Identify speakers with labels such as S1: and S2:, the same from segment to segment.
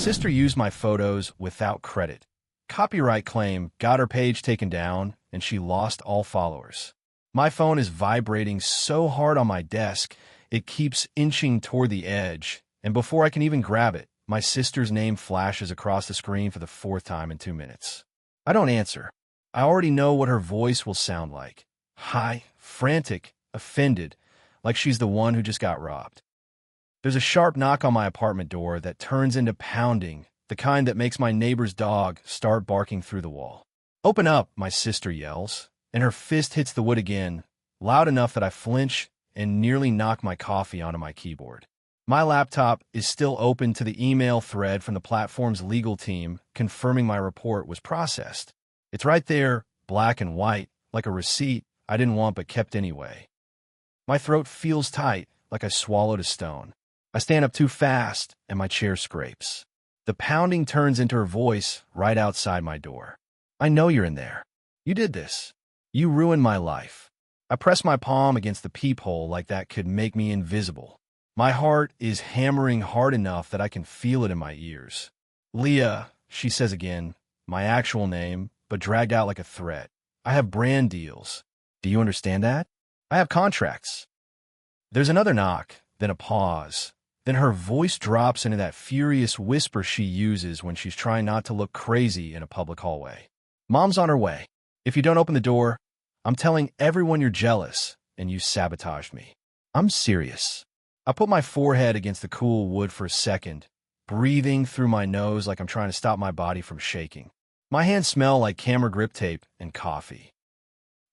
S1: sister used my photos without credit. Copyright claim got her page taken down, and she lost all followers. My phone is vibrating so hard on my desk, it keeps inching toward the edge, and before I can even grab it, my sister's name flashes across the screen for the 4th time in 2 minutes. I don't answer. I already know what her voice will sound like. High, frantic, offended, like she's the one who just got robbed. There's a sharp knock on my apartment door that turns into pounding, the kind that makes my neighbor's dog start barking through the wall. "Open up," my sister yells, and her fist hits the wood again, loud enough that I flinch and nearly knock my coffee onto my keyboard. My laptop is still open to the email thread from the platform's legal team confirming my report was processed. It's right there, black and white, like a receipt I didn't want but kept anyway. My throat feels tight, like I swallowed a stone. I stand up too fast, and my chair scrapes. The pounding turns into her voice right outside my door. "I know you're in there. You did this. You ruined my life." I press my palm against the peephole like that could make me invisible. My heart is hammering hard enough that I can feel it in my ears. "Leah," she says again, my actual name, but dragged out like a threat. "I have brand deals. Do you understand that? I have contracts." There's another knock, then a pause. Then her voice drops into that furious whisper she uses when she's trying not to look crazy in a public hallway. "Mom's on her way. If you don't open the door, I'm telling everyone you're jealous and you sabotaged me." I'm serious. I put my forehead against the cool wood for a second, breathing through my nose like I'm trying to stop my body from shaking. My hands smell like camera grip tape and coffee.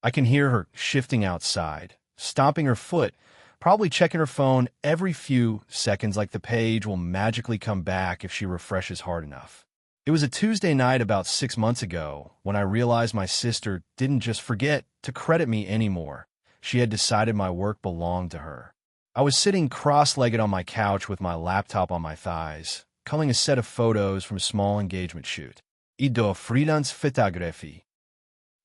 S1: I can hear her shifting outside, stomping her foot, probably checking her phone every few seconds like the page will magically come back if she refreshes hard enough. It was a Tuesday night about 6 months ago when I realized my sister didn't just forget to credit me anymore. She had decided my work belonged to her. I was sitting cross-legged on my couch with my laptop on my thighs, culling a set of photos from a small engagement shoot. Ido Fridans Fotografi.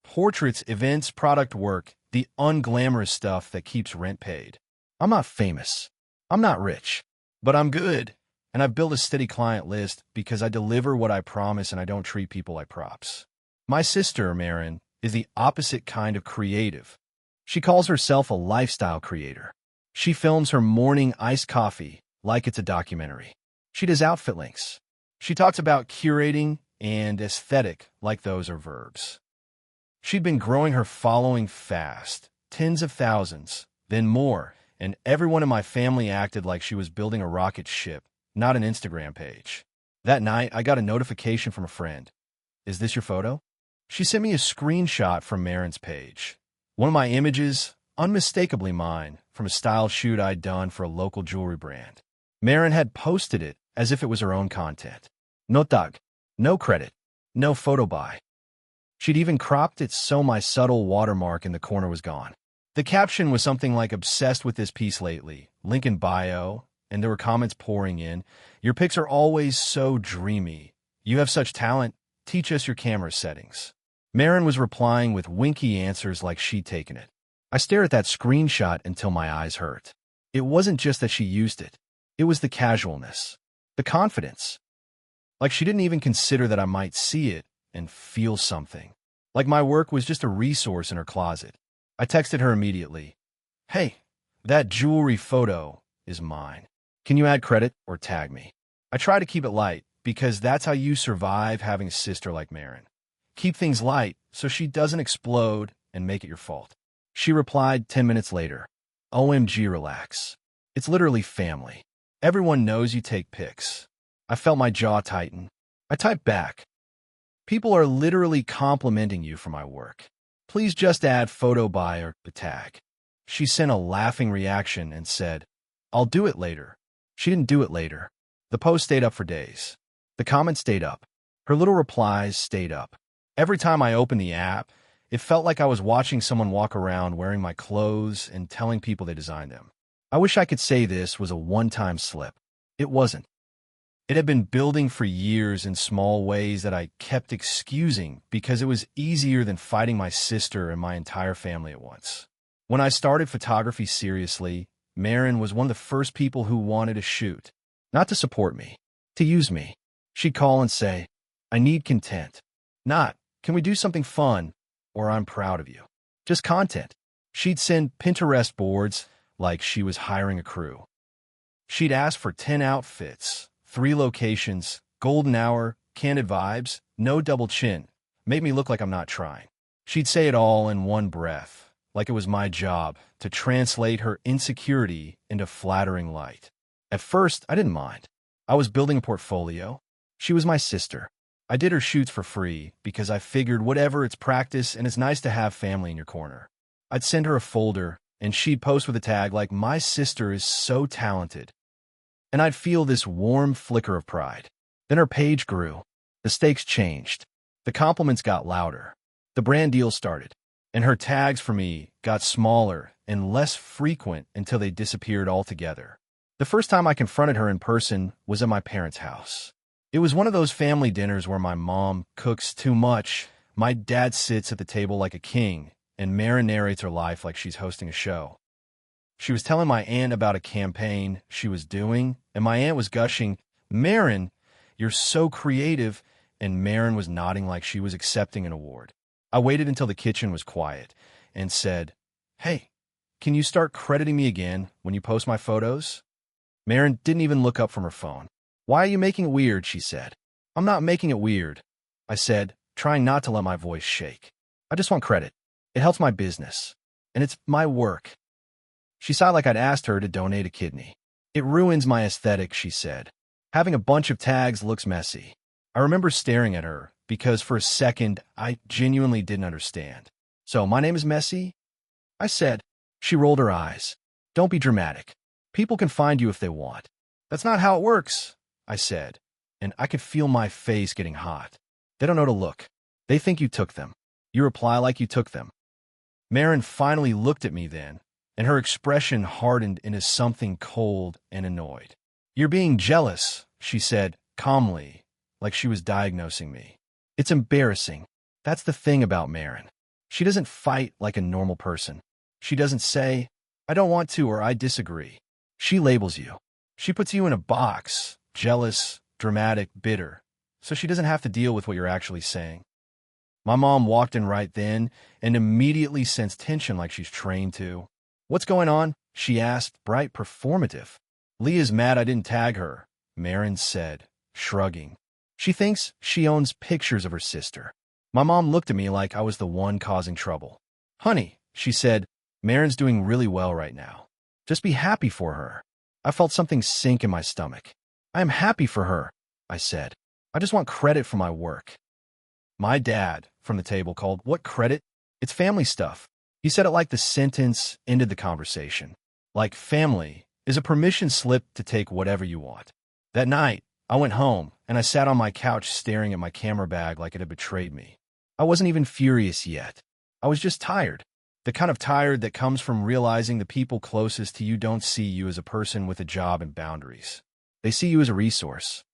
S1: Portraits, events, product work, the unglamorous stuff that keeps rent paid. I'm not famous. I'm not rich. But I'm good, and I've built a steady client list because I deliver what I promise and I don't treat people like props. My sister, Marin, is the opposite kind of creative. She calls herself a lifestyle creator. She films her morning iced coffee like it's a documentary. She does outfit links. She talks about curating and aesthetic like those are verbs. She'd been growing her following fast, tens of thousands, then more, and everyone in my family acted like she was building a rocket ship, not an Instagram page. That night, I got a notification from a friend. "Is this your photo?" She sent me a screenshot from Marin's page. One of my images, unmistakably mine, from a style shoot I'd done for a local jewelry brand. Marin had posted it as if it was her own content. No tag, no credit, no photo buy. She'd even cropped it so my subtle watermark in the corner was gone. The caption was something like "obsessed with this piece lately," link in bio, and there were comments pouring in. "Your pics are always so dreamy. You have such talent. Teach us your camera settings." Marin was replying with winky answers like she'd taken it. I stared at that screenshot until my eyes hurt. It wasn't just that she used it. It was the casualness, the confidence. Like she didn't even consider that I might see it and feel something. Like my work was just a resource in her closet. I texted her immediately. "Hey, that jewelry photo is mine. Can you add credit or tag me?" I try to keep it light because that's how you survive having a sister like Marin. Keep things light so she doesn't explode and make it your fault. She replied 10 minutes later. "OMG, relax. It's literally family. Everyone knows you take pics." I felt my jaw tighten. I typed back. "People are literally complimenting you for my work. Please just add photo buy or the tag." She sent a laughing reaction and said, "I'll do it later." She didn't do it later. The post stayed up for days. The comments stayed up. Her little replies stayed up. Every time I opened the app, it felt like I was watching someone walk around wearing my clothes and telling people they designed them. I wish I could say this was a one-time slip. It wasn't. It had been building for years in small ways that I kept excusing because it was easier than fighting my sister and my entire family at once. When I started photography seriously, Marin was one of the first people who wanted to shoot. Not to support me, to use me. She'd call and say, "I need content." Not, "Can we do something fun?" or "I'm proud of you." Just content. She'd send Pinterest boards like she was hiring a crew. She'd ask for 10 outfits, 3 locations, golden hour, candid vibes, no double chin. Make me look like I'm not trying. She'd say it all in one breath, like it was my job to translate her insecurity into flattering light. At first, I didn't mind. I was building a portfolio. She was my sister. I did her shoots for free because I figured whatever, it's practice and it's nice to have family in your corner. I'd send her a folder and she'd post with a tag like, "My sister is so talented." And I'd feel this warm flicker of pride. Then her page grew. The stakes changed. The compliments got louder. The brand deal started. And her tags for me got smaller and less frequent until they disappeared altogether. The first time I confronted her in person was at my parents' house. It was one of those family dinners where my mom cooks too much, my dad sits at the table like a king, and Maren narrates her life like she's hosting a show. She was telling my aunt about a campaign she was doing, and my aunt was gushing, "Maren, you're so creative," and Maren was nodding like she was accepting an award. I waited until the kitchen was quiet and said, "Hey, can you start crediting me again when you post my photos?" Maren didn't even look up from her phone. "Why are you making it weird?" she said. "I'm not making it weird," I said, trying not to let my voice shake. "I just want credit. It helps my business, and it's my work." She sighed like I'd asked her to donate a kidney. "It ruins my aesthetic," she said. "Having a bunch of tags looks messy." I remember staring at her because for a second I genuinely didn't understand. "So my name is Messy?" I said. She rolled her eyes. "Don't be dramatic. People can find you if they want." "That's not how it works," I said, and I could feel my face getting hot. "They don't know to look. They think you took them. You reply like you took them." Maren finally looked at me then, and her expression hardened into something cold and annoyed. "You're being jealous," she said calmly, like she was diagnosing me. "It's embarrassing." That's the thing about Maren. She doesn't fight like a normal person. She doesn't say, "I don't want to," or "I disagree." She labels you. She puts you in a box, jealous, dramatic, bitter, so she doesn't have to deal with what you're actually saying. My mom walked in right then and immediately sensed tension like she's trained to. "What's going on?" she asked, bright, performative. "Leah's mad I didn't tag her," Maren said, shrugging. "She thinks she owns pictures of her sister." My mom looked at me like I was the one causing trouble. "Honey," she said, "Maren's doing really well right now. Just be happy for her." I felt something sink in my stomach. "I am happy for her," I said. "I just want credit for my work." My dad, from the table, called, "What credit? It's family stuff." He said it like the sentence ended the conversation. Like family is a permission slip to take whatever you want. That night, I went home, and I sat on my couch staring at my camera bag like it had betrayed me. I wasn't even furious yet. I was just tired. The kind of tired that comes from realizing the people closest to you don't see you as a person with a job and boundaries. They see you as a resource.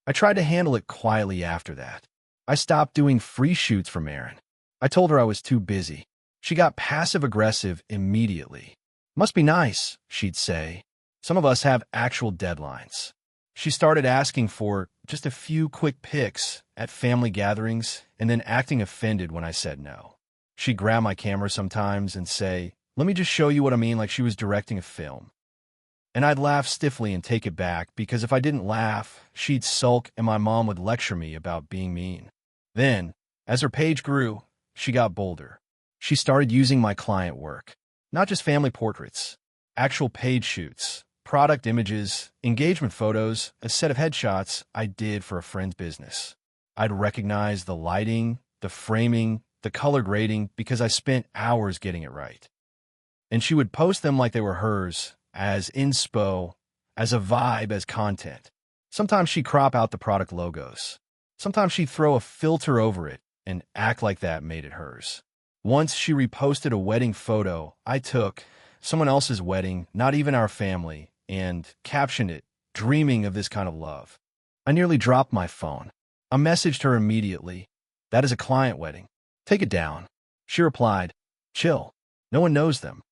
S1: I tried to handle it quietly after that. I stopped doing free shoots for Maren. I told her I was too busy. She got passive-aggressive immediately. "Must be nice," she'd say. "Some of us have actual deadlines." She started asking for just a few quick pics at family gatherings and then acting offended when I said no. She'd grab my camera sometimes and say, "Let me just show you what I mean," like she was directing a film. And I'd laugh stiffly and take it back because if I didn't laugh, she'd sulk and my mom would lecture me about being mean. Then, as her page grew, she got bolder. She started using my client work, not just family portraits, actual page shoots, product images, engagement photos, a set of headshots I did for a friend's business. I'd recognize the lighting, the framing, the color grading because I spent hours getting it right. And she would post them like they were hers, as inspo, as a vibe, as content. Sometimes she'd crop out the product logos. Sometimes she'd throw a filter over it and act like that made it hers. Once she reposted a wedding photo I took, someone else's wedding, not even our family, and captioned it, "Dreaming of this kind of love." I nearly dropped my phone. I messaged her immediately. "That is a client wedding. Take it down." She replied, "Chill. No one knows them."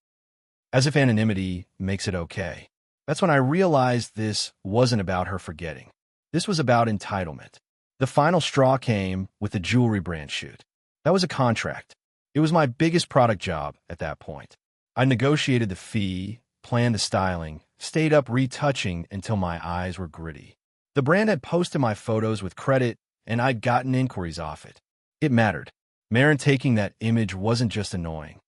S1: As if anonymity makes it okay. That's when I realized this wasn't about her forgetting. This was about entitlement. The final straw came with the jewelry brand shoot. That was a contract. It was my biggest product job at that point. I negotiated the fee, planned the styling, stayed up retouching until my eyes were gritty. The brand had posted my photos with credit, and I'd gotten inquiries off it. It mattered. Maren taking that image wasn't just annoying.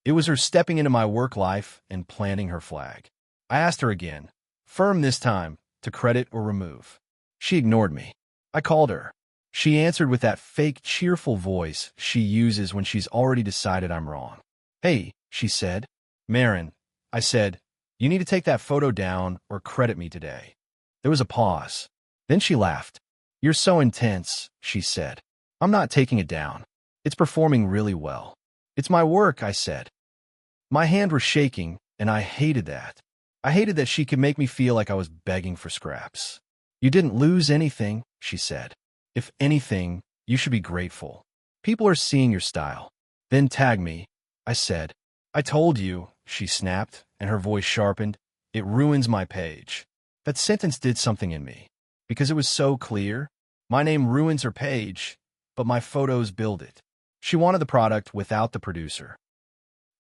S1: It was her stepping into my work life and planting her flag. I asked her again, firm this time, to credit or remove. She ignored me. I called her. She answered with that fake, cheerful voice she uses when she's already decided I'm wrong. Hey, she said. Maren, I said, you need to take that photo down or credit me today. There was a pause. Then she laughed. You're so intense, she said. I'm not taking it down. It's performing really well. It's my work, I said. My hand was shaking, and I hated that. I hated that she could make me feel like I was begging for scraps. You didn't lose anything, she said. If anything, you should be grateful. People are seeing your style. Then tag me, I said. I told you, she snapped, and her voice sharpened. It ruins my page. That sentence did something in me. Because it was so clear. My name ruins her page, but my photos build it. She wanted the product without the producer.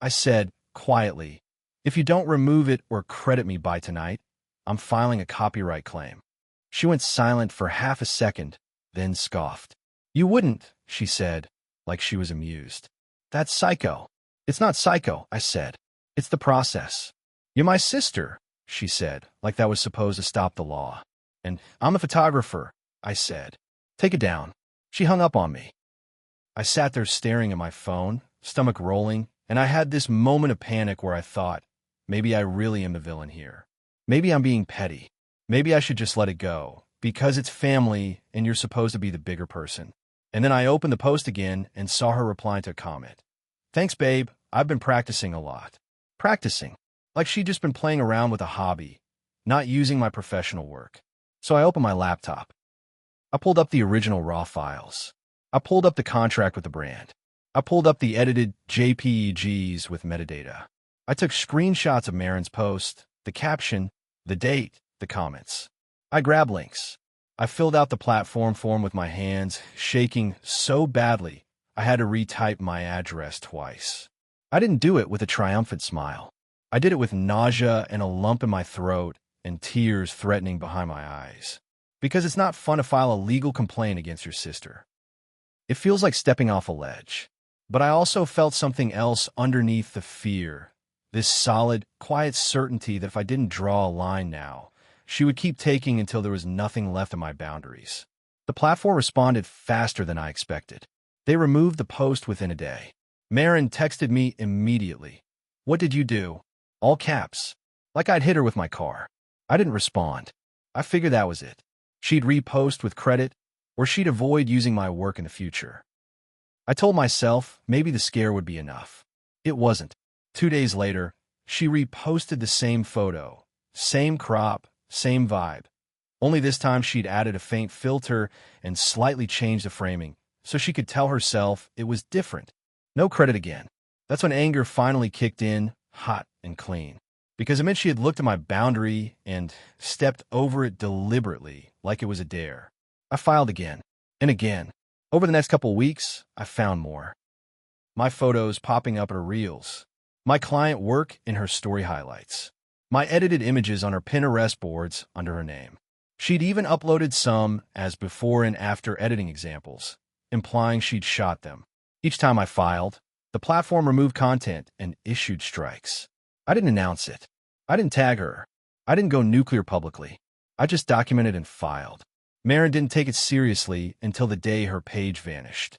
S1: I said, quietly, if you don't remove it or credit me by tonight, I'm filing a copyright claim. She went silent for half a second, then scoffed. You wouldn't, she said, like she was amused. That's psycho. It's not psycho, I said. It's the process. You're my sister, she said, like that was supposed to stop the law. And I'm a photographer, I said. Take it down. She hung up on me. I sat there staring at my phone, stomach rolling, and I had this moment of panic where I thought, maybe I really am the villain here. Maybe I'm being petty. Maybe I should just let it go, because it's family and you're supposed to be the bigger person. And then I opened the post again and saw her replying to a comment. Thanks, babe. I've been practicing a lot. Practicing. Like she'd just been playing around with a hobby, not using my professional work. So I opened my laptop. I pulled up the original RAW files. I pulled up the contract with the brand. I pulled up the edited JPEGs with metadata. I took screenshots of Maren's post, the caption, the date, the comments. I grabbed links. I filled out the platform form with my hands, shaking so badly I had to retype my address twice. I didn't do it with a triumphant smile. I did it with nausea and a lump in my throat and tears threatening behind my eyes. Because it's not fun to file a legal complaint against your sister. It feels like stepping off a ledge. But I also felt something else underneath the fear, this solid, quiet certainty that if I didn't draw a line now, she would keep taking until there was nothing left of my boundaries. The platform responded faster than I expected. They removed the post within a day. Maren texted me immediately. What did you do? All caps. Like I'd hit her with my car. I didn't respond. I figured that was it. She'd repost with credit, or she'd avoid using my work in the future. I told myself maybe the scare would be enough. It wasn't. 2 days later, she reposted the same photo, same crop, same vibe. Only this time she'd added a faint filter and slightly changed the framing, so she could tell herself it was different. No credit again. That's when anger finally kicked in, hot and clean. Because it meant she had looked at my boundary and stepped over it deliberately, like it was a dare. I filed again, and again. Over the next couple of weeks, I found more. My photos popping up in her reels. My client work in her story highlights. My edited images on her Pinterest boards under her name. She'd even uploaded some as before and after editing examples, implying she'd shot them. Each time I filed, the platform removed content and issued strikes. I didn't announce it. I didn't tag her. I didn't go nuclear publicly. I just documented and filed. Maren didn't take it seriously until the day her page vanished.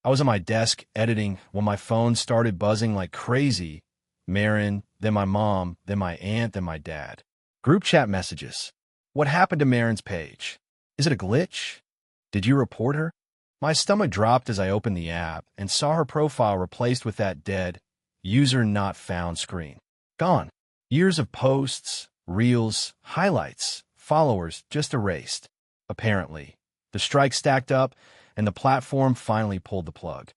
S1: I was at my desk editing when my phone started buzzing like crazy. Maren, then my mom, then my aunt, then my dad. Group chat messages. What happened to Maren's page? Is it a glitch? Did you report her? My stomach dropped as I opened the app and saw her profile replaced with that dead, user not found screen. Gone. Years of posts, reels, highlights, followers just erased. Apparently, the strike stacked up and the platform finally pulled the plug.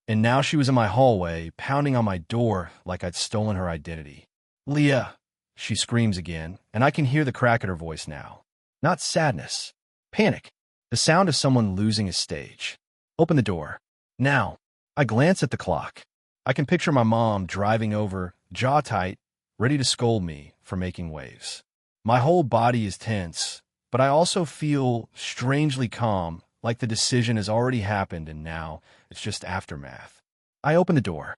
S1: And now she was in my hallway, pounding on my door like I'd stolen her identity. Leah, she screams again, and I can hear the crack in her voice now. Not sadness. Panic. The sound of someone losing a stage. Open the door. Now. I glance at the clock. I can picture my mom driving over, jaw tight, ready to scold me for making waves. My whole body is tense, but I also feel strangely calm, like the decision has already happened and now it's just aftermath. I open the door.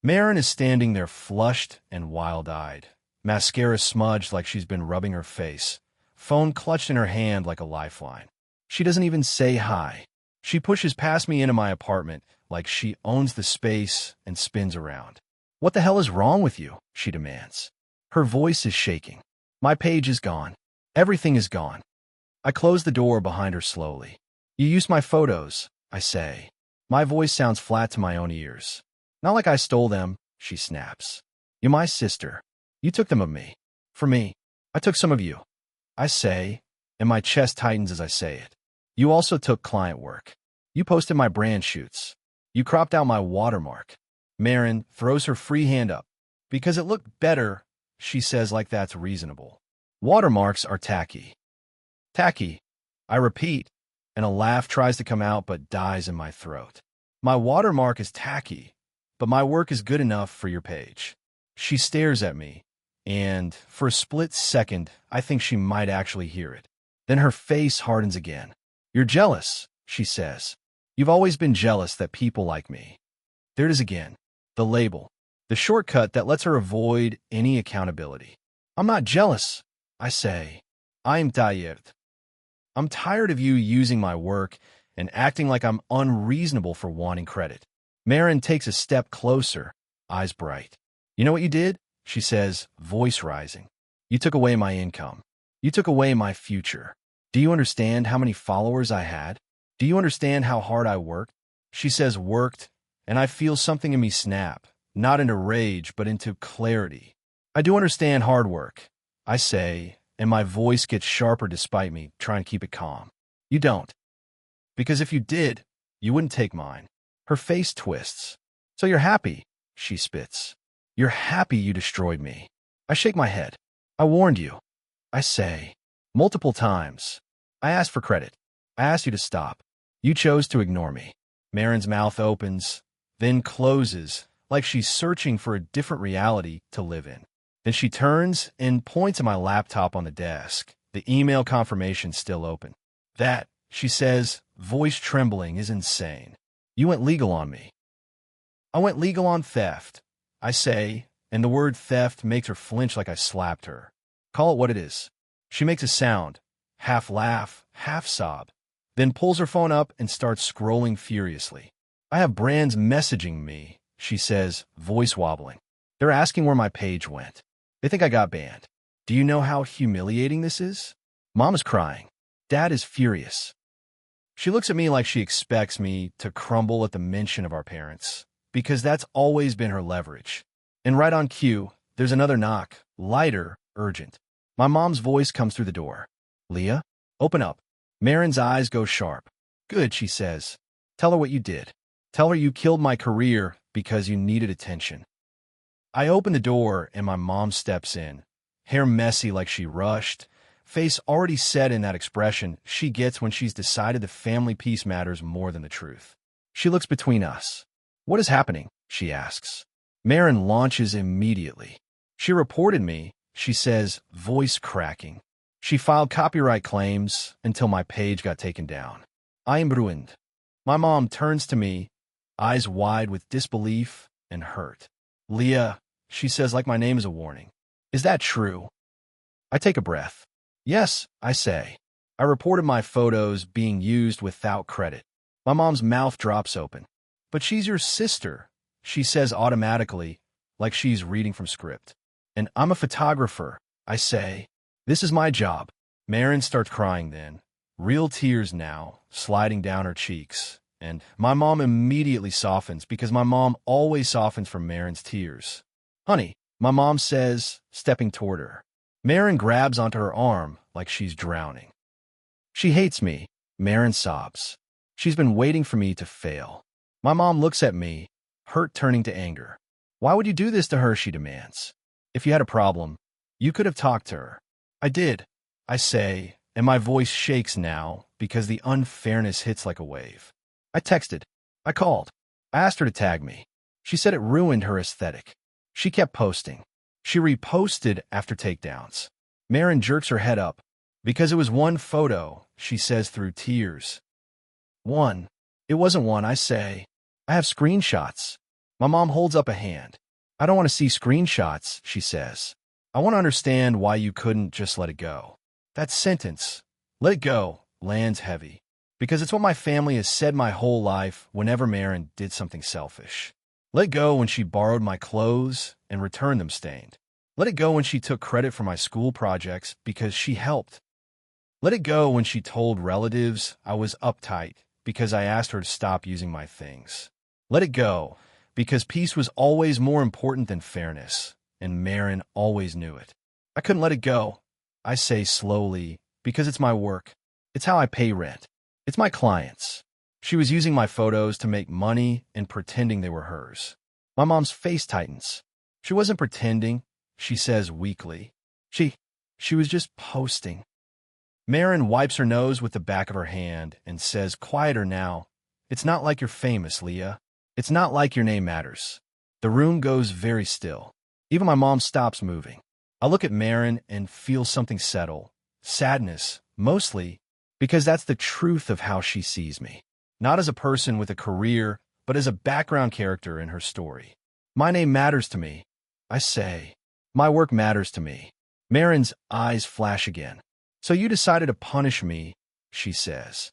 S1: Marin is standing there flushed and wild-eyed, mascara smudged like she's been rubbing her face, phone clutched in her hand like a lifeline. She doesn't even say hi. She pushes past me into my apartment like she owns the space and spins around. "What the hell is wrong with you?" she demands. Her voice is shaking. My page is gone. Everything is gone. I close the door behind her slowly. "You used my photos," I say. My voice sounds flat to my own ears. "Not like I stole them," she snaps. "You're my sister. You took them of me. For me, I took some of you," I say, and my chest tightens as I say it. "You also took client work. You posted my brand shoots. You cropped out my watermark." Marin throws her free hand up. "Because it looked better," she says like that's reasonable. "Watermarks are tacky." Tacky, I repeat, and a laugh tries to come out but dies in my throat. "My watermark is tacky, but my work is good enough for your page." She stares at me, and for a split second, I think she might actually hear it. Then her face hardens again. "You're jealous," she says. "You've always been jealous that people like me." There it is again, the label, the shortcut that lets her avoid any accountability. "I'm not jealous," I say. "I'm tired. I'm tired of you using my work and acting like I'm unreasonable for wanting credit." Marin takes a step closer, eyes bright. "You know what you did?" she says, voice rising. "You took away my income. You took away my future. Do you understand how many followers I had? Do you understand how hard I worked?" She says worked, and I feel something in me snap, not into rage, but into clarity. "I do understand hard work," I say, and my voice gets sharper despite me trying to keep it calm. "You don't. Because if you did, you wouldn't take mine." Her face twists. "So you're happy," she spits. "You're happy you destroyed me." I shake my head. "I warned you," I say, "multiple times. I asked for credit. I asked you to stop. You chose to ignore me." Marin's mouth opens, then closes, like she's searching for a different reality to live in. Then she turns and points at my laptop on the desk, the email confirmation still open. "That," she says, voice trembling, "is insane. You went legal on me." "I went legal on theft," I say, and the word theft makes her flinch like I slapped her. "Call it what it is." She makes a sound, half laugh, half sob, then pulls her phone up and starts scrolling furiously. "I have brands messaging me," she says, voice wobbling. "They're asking where my page went. They think I got banned. Do you know how humiliating this is?" Mom is crying. Dad is furious. She looks at me like she expects me to crumble at the mention of our parents, because that's always been her leverage. And right on cue, there's another knock, lighter, urgent. My mom's voice comes through the door. "Leah, open up." Marin's eyes go sharp. "Good," she says. "Tell her what you did. Tell her you killed my career because you needed attention." I open the door and my mom steps in, hair messy like she rushed, face already set in that expression she gets when she's decided the family peace matters more than the truth. She looks between us. "What is happening?" she asks. Marin launches immediately. "She reported me," she says, voice cracking. "She filed copyright claims until my page got taken down. I am ruined." My mom turns to me, eyes wide with disbelief and hurt. "Leah," she says like my name is a warning. "Is that true?" I take a breath. "Yes," I say. "I reported my photos being used without credit." My mom's mouth drops open. "But she's your sister," she says automatically, like she's reading from script. "And I'm a photographer," I say. "This is my job." Marin starts crying then, real tears now, sliding down her cheeks. And my mom immediately softens because my mom always softens from Marin's tears. "Honey," my mom says, stepping toward her. Marin grabs onto her arm like she's drowning. "She hates me," Marin sobs. "She's been waiting for me to fail." My mom looks at me, hurt turning to anger. "Why would you do this to her?" she demands. "If you had a problem, you could have talked to her." "I did," I say, and my voice shakes now because the unfairness hits like a wave. I texted. I called. I asked her to tag me. She said it ruined her aesthetic. She kept posting. She reposted after takedowns. Marin jerks her head up. Because it was one photo, she says through tears. One. It wasn't one, I say. I have screenshots. My mom holds up a hand. I don't want to see screenshots, she says. I want to understand why you couldn't just let it go. That sentence, let it go, lands heavy. Because it's what my family has said my whole life whenever Marin did something selfish. Let it go when she borrowed my clothes and returned them stained. Let it go when she took credit for my school projects because she helped. Let it go when she told relatives I was uptight because I asked her to stop using my things. Let it go because peace was always more important than fairness, and Marin always knew it. I couldn't let it go, I say slowly, because it's my work. It's how I pay rent. It's my clients. She was using my photos to make money and pretending they were hers. My mom's face tightens. She wasn't pretending, she says weakly. She was just posting. Marin wipes her nose with the back of her hand and says quieter now, it's not like you're famous, Leah. It's not like your name matters. The room goes very still. Even my mom stops moving. I look at Marin and feel something settle. Sadness, mostly, because that's the truth of how she sees me. Not as a person with a career, but as a background character in her story. My name matters to me, I say. My work matters to me. Marin's eyes flash again. So you decided to punish me, she says.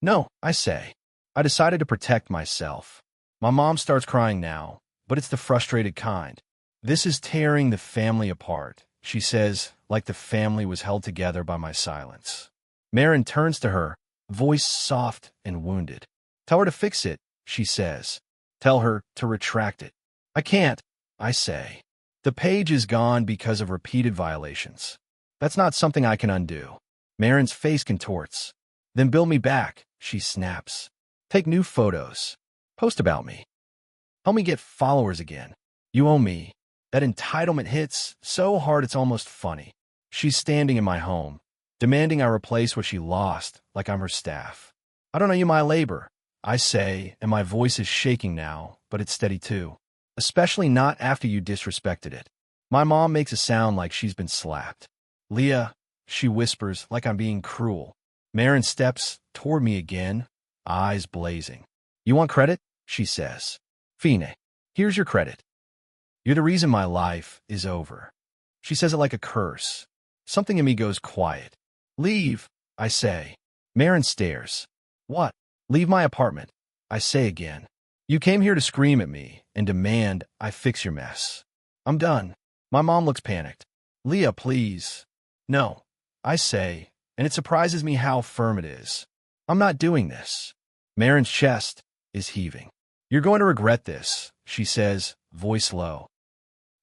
S1: No, I say. I decided to protect myself. My mom starts crying now, but it's the frustrated kind. This is tearing the family apart, she says, like the family was held together by my silence. Marin turns to her, voice soft and wounded. Tell her to fix it, she says. Tell her to retract it. I can't, I say. The page is gone because of repeated violations. That's not something I can undo. Marin's face contorts. Then build me back, she snaps. Take new photos. Post about me. Help me get followers again. You owe me. That entitlement hits so hard it's almost funny. She's standing in my home, demanding I replace what she lost like I'm her staff. I don't owe you my labor, I say, and my voice is shaking now, but it's steady too. Especially not after you disrespected it. My mom makes a sound like she's been slapped. Leah, she whispers like I'm being cruel. Marin steps toward me again, eyes blazing. You want credit? She says. Fine, here's your credit. You're the reason my life is over. She says it like a curse. Something in me goes quiet. Leave, I say. Marin stares. What? Leave my apartment, I say again. You came here to scream at me and demand I fix your mess. I'm done. My mom looks panicked. Leah, please. No, I say, and it surprises me how firm it is. I'm not doing this. Marin's chest is heaving. You're going to regret this, she says, voice low.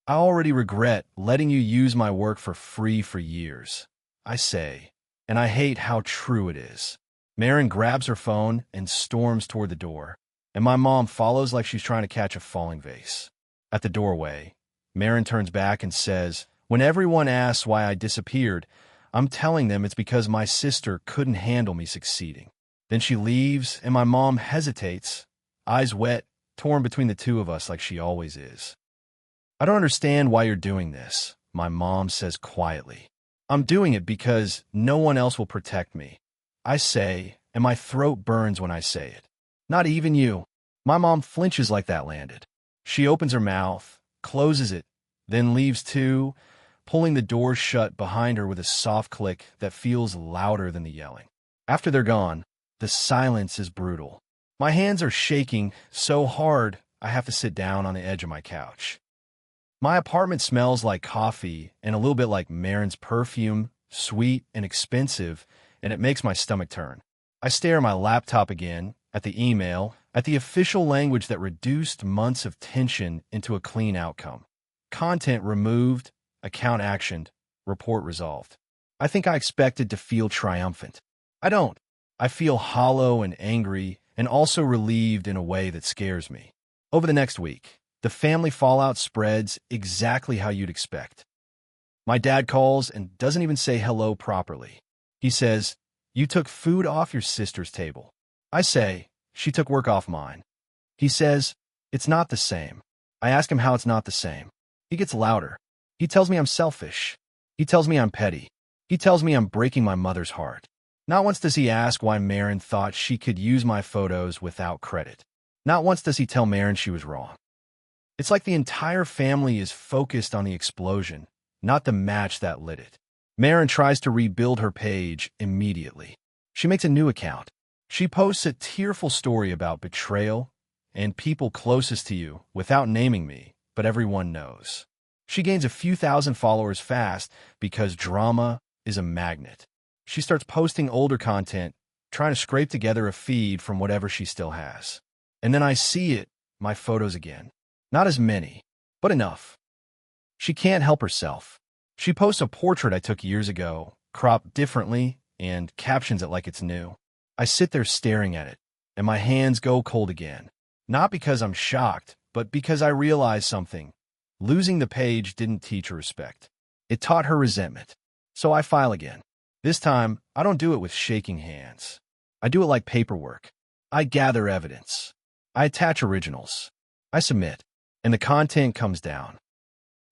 S1: I already regret letting you use my work for free for years, I say, and I hate how true it is. Marin grabs her phone and storms toward the door, and my mom follows like she's trying to catch a falling vase. At the doorway, Marin turns back and says, when everyone asks why I disappeared, I'm telling them it's because my sister couldn't handle me succeeding. Then she leaves, and my mom hesitates, eyes wet, torn between the two of us like she always is. I don't understand why you're doing this, my mom says quietly. I'm doing it because no one else will protect me. I say, and my throat burns when I say it. Not even you. My mom flinches like that landed. She opens her mouth, closes it, then leaves too, pulling the door shut behind her with a soft click that feels louder than the yelling. After they're gone, the silence is brutal. My hands are shaking so hard I have to sit down on the edge of my couch. My apartment smells like coffee and a little bit like Marin's perfume, sweet and expensive, and it makes my stomach turn. I stare at my laptop again, at the email, at the official language that reduced months of tension into a clean outcome. Content removed, account actioned, report resolved. I think I expected to feel triumphant. I don't. I feel hollow and angry, and also relieved in a way that scares me. Over the next week, the family fallout spreads exactly how you'd expect. My dad calls and doesn't even say hello properly. He says, "You took food off your sister's table." I say, "She took work off mine." He says, "It's not the same." I ask him how it's not the same. He gets louder. He tells me I'm selfish. He tells me I'm petty. He tells me I'm breaking my mother's heart. Not once does he ask why Marin thought she could use my photos without credit. Not once does he tell Marin she was wrong. It's like the entire family is focused on the explosion, not the match that lit it. Marin tries to rebuild her page immediately. She makes a new account. She posts a tearful story about betrayal and people closest to you without naming me, but everyone knows. She gains a few thousand followers fast because drama is a magnet. She starts posting older content, trying to scrape together a feed from whatever she still has. And then I see it, my photos again. Not as many, but enough. She can't help herself. She posts a portrait I took years ago, cropped differently, and captions it like it's new. I sit there staring at it, and my hands go cold again. Not because I'm shocked, but because I realize something. Losing the page didn't teach her respect. It taught her resentment. So I file again. This time, I don't do it with shaking hands. I do it like paperwork. I gather evidence. I attach originals. I submit. And the content comes down.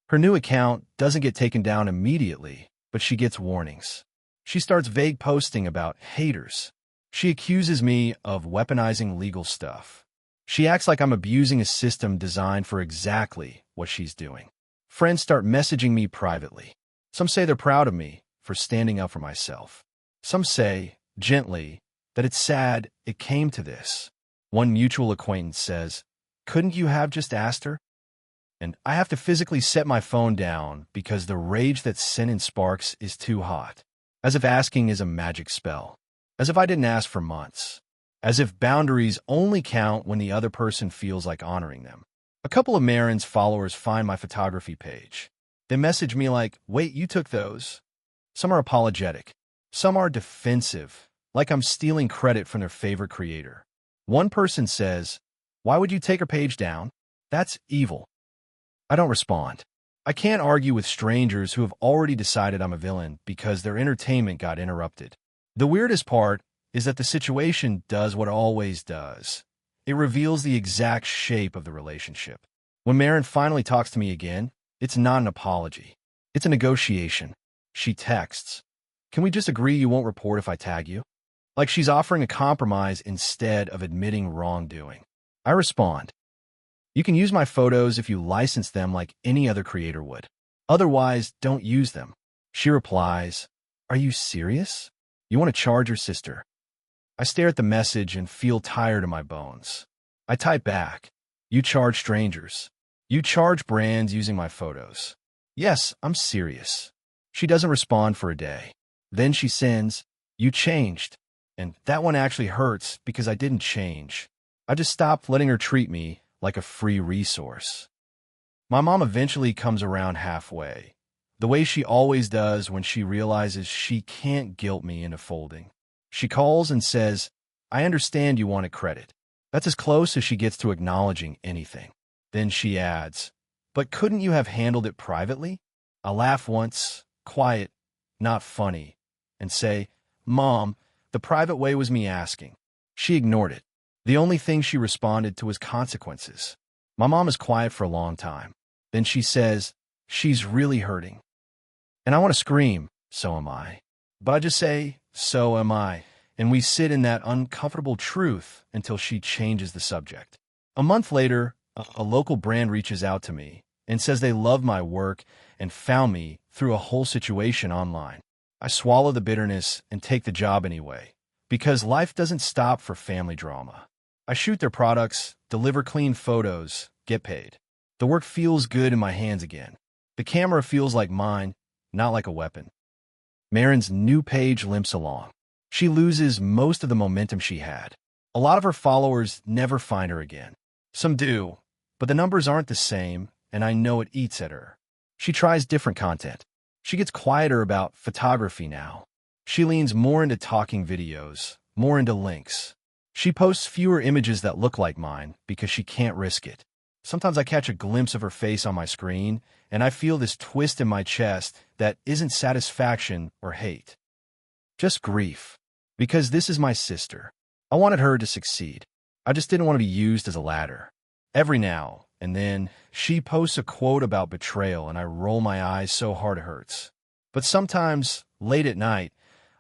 S1: Her new account doesn't get taken down immediately, but she gets warnings. She starts vague posting about haters. She accuses me of weaponizing legal stuff. She acts like I'm abusing a system designed for exactly what she's doing. Friends start messaging me privately. Some say they're proud of me for standing up for myself. Some say, gently, that it's sad it came to this. One mutual acquaintance says, "Couldn't you have just asked her?" And I have to physically set my phone down because the rage that sent in sparks is too hot. As if asking is a magic spell. As if I didn't ask for months. As if boundaries only count when the other person feels like honoring them. A couple of Marin's followers find my photography page. They message me like, "Wait, you took those?" Some are apologetic. Some are defensive, like I'm stealing credit from their favorite creator. One person says, "Why would you take her page down? That's evil." I don't respond. I can't argue with strangers who have already decided I'm a villain because their entertainment got interrupted. The weirdest part is that the situation does what it always does. It reveals the exact shape of the relationship. When Marin finally talks to me again, it's not an apology. It's a negotiation. She texts, "Can we just agree you won't report if I tag you?" Like she's offering a compromise instead of admitting wrongdoing. I respond, "You can use my photos if you license them like any other creator would. Otherwise, don't use them." She replies, "Are you serious? You want to charge your sister?" I stare at the message and feel tired in my bones. I type back, "You charge strangers. You charge brands using my photos." Yes, I'm serious. She doesn't respond for a day. Then she sends, "You changed." And that one actually hurts because I didn't change. I just stopped letting her treat me like a free resource. My mom eventually comes around halfway, the way she always does when she realizes she can't guilt me into folding. She calls and says, "I understand you wanted credit." That's as close as she gets to acknowledging anything. Then she adds, "But couldn't you have handled it privately?" I laugh once, quiet, not funny, and say, "Mom, the private way was me asking." She ignored it. The only thing she responded to was consequences. My mom is quiet for a long time. Then she says, "She's really hurting." And I want to scream, "So am I." But I just say, "So am I." And we sit in that uncomfortable truth until she changes the subject. A month later, a local brand reaches out to me and says they love my work and found me through a whole situation online. I swallow the bitterness and take the job anyway, because life doesn't stop for family drama. I shoot their products, deliver clean photos, get paid. The work feels good in my hands again. The camera feels like mine, not like a weapon. Marin's new page limps along. She loses most of the momentum she had. A lot of her followers never find her again. Some do, but the numbers aren't the same, and I know it eats at her. She tries different content. She gets quieter about photography now. She leans more into talking videos, more into links. She posts fewer images that look like mine because she can't risk it. Sometimes I catch a glimpse of her face on my screen, and I feel this twist in my chest that isn't satisfaction or hate. Just grief. Because this is my sister. I wanted her to succeed. I just didn't want to be used as a ladder. Every now and then, she posts a quote about betrayal and I roll my eyes so hard it hurts. But sometimes, late at night,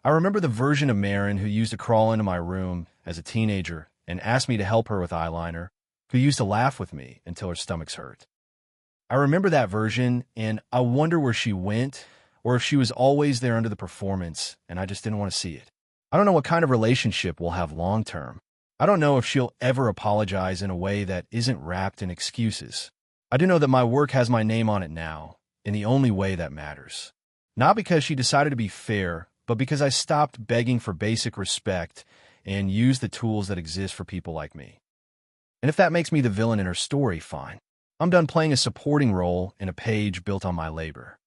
S1: I remember the version of Marin who used to crawl into my room as a teenager and ask me to help her with eyeliner, who used to laugh with me until her stomach's hurt. I remember that version, and I wonder where she went, or if she was always there under the performance, and I just didn't want to see it. I don't know what kind of relationship we'll have long-term. I don't know if she'll ever apologize in a way that isn't wrapped in excuses. I do know that my work has my name on it now, in the only way that matters. Not because she decided to be fair, but because I stopped begging for basic respect and used the tools that exist for people like me. And if that makes me the villain in her story, fine. I'm done playing a supporting role in a page built on my labor.